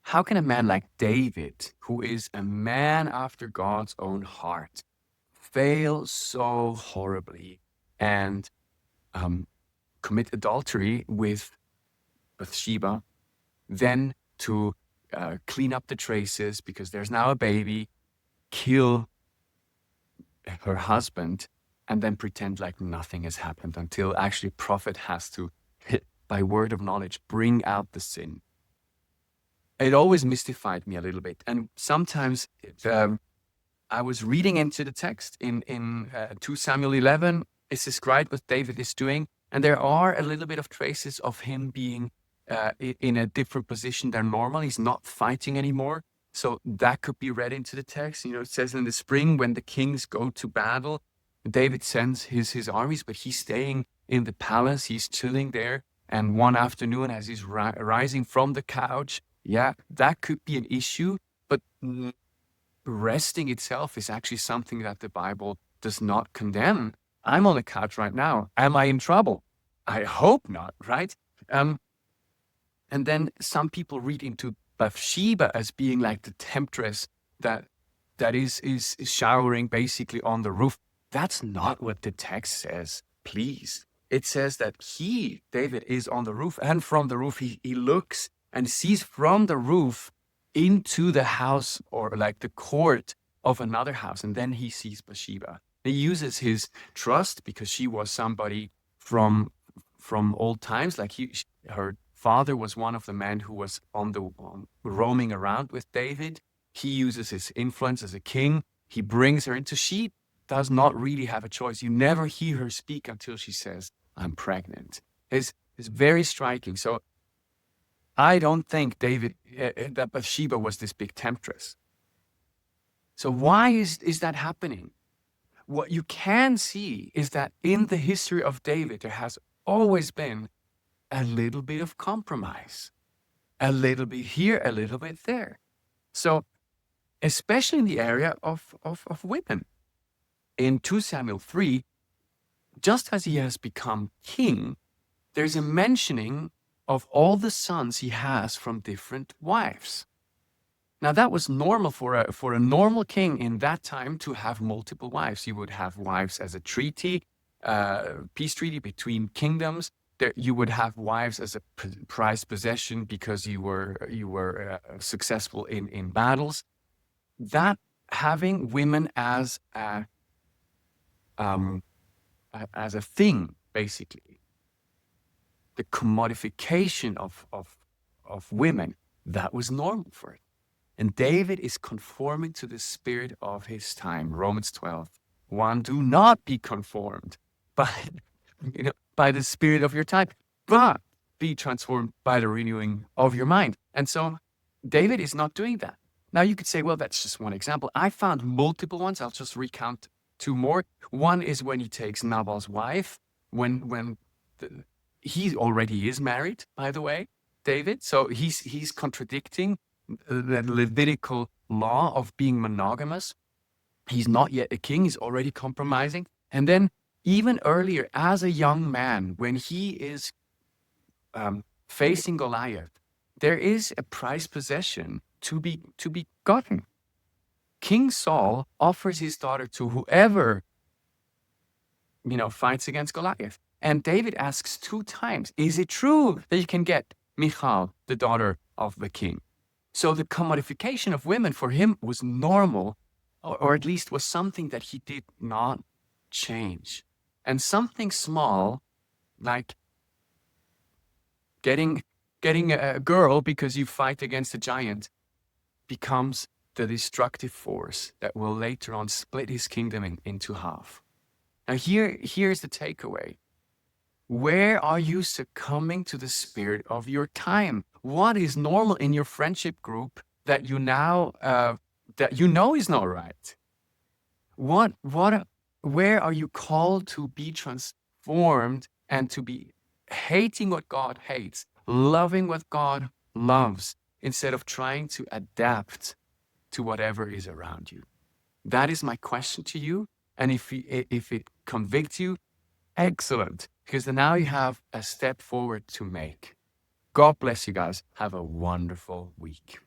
how can a man like David, who is a man after God's own heart, fail so horribly and commit adultery with Bathsheba, then to clean up the traces because there's now a baby, kill her husband, and then pretend like nothing has happened until actually prophet has to, by word of knowledge, bring out the sin. It always mystified me a little bit. And sometimes I was reading into the text in 2 Samuel 11. It's described what David is doing. And there are a little bit of traces of him being in a different position than normal. He's not fighting anymore. So that could be read into the text. You know, it says in the spring when the kings go to battle, David sends his armies, but he's staying in the palace. He's chilling there. And one afternoon, as he's rising from the couch, yeah, that could be an issue. But resting itself is actually something that the Bible does not condemn. I'm on the couch right now. Am I in trouble? I hope not, right? And then some people read into Bathsheba as being like the temptress that is showering basically on the roof. That's not what the text says, please. It says that David, is on the roof, and from the roof he looks and sees from the roof into the house or like the court of another house. And then he sees Bathsheba. He uses his trust because she was somebody from old times. Like her father was one of the men who was roaming around with David. He uses his influence as a king. He brings her into. She does not really have a choice. You never hear her speak until she says, "I'm pregnant." It's very striking. So I don't think that Bathsheba was this big temptress. So why is that happening? What you can see is that in the history of David, there has always been a little bit of compromise, a little bit here, a little bit there. So especially in the area of women. In 2 Samuel 3, just as he has become king, there's a mentioning of all the sons he has from different wives. Now that was normal for a normal king in that time to have multiple wives. You would have wives as a treaty, peace treaty between kingdoms. You would have wives as a prized possession because you were successful in battles. That having women as a thing, basically, the commodification of women, that was normal for it. And David is conforming to the spirit of his time. Romans 12:1. Do not be conformed by the spirit of your time, but be transformed by the renewing of your mind. And so David is not doing that. Now you could say, well, that's just one example. I found multiple ones. I'll just recount two more. One is when he takes Nabal's wife, he already is married, by the way, David. So he's contradicting the Levitical law of being monogamous. He's not yet a king. He's already compromising. And then even earlier, as a young man, when he is facing Goliath, there is a prized possession to be gotten. King Saul offers his daughter to whoever fights against Goliath. And David asks 2 times, is it true that you can get Michal, the daughter of the king? So the commodification of women for him was normal, or at least was something that he did not change. And something small, like getting a girl because you fight against a giant, becomes the destructive force that will later on split his kingdom into half. Now here's the takeaway. Where are you succumbing to the spirit of your time? What is normal in your friendship group that you now is not right? Where are you called to be transformed and to be hating what God hates, loving what God loves, instead of trying to adapt to whatever is around you? That is my question to you. And if it convicts you, excellent, because now you have a step forward to make. God bless you guys. Have a wonderful week.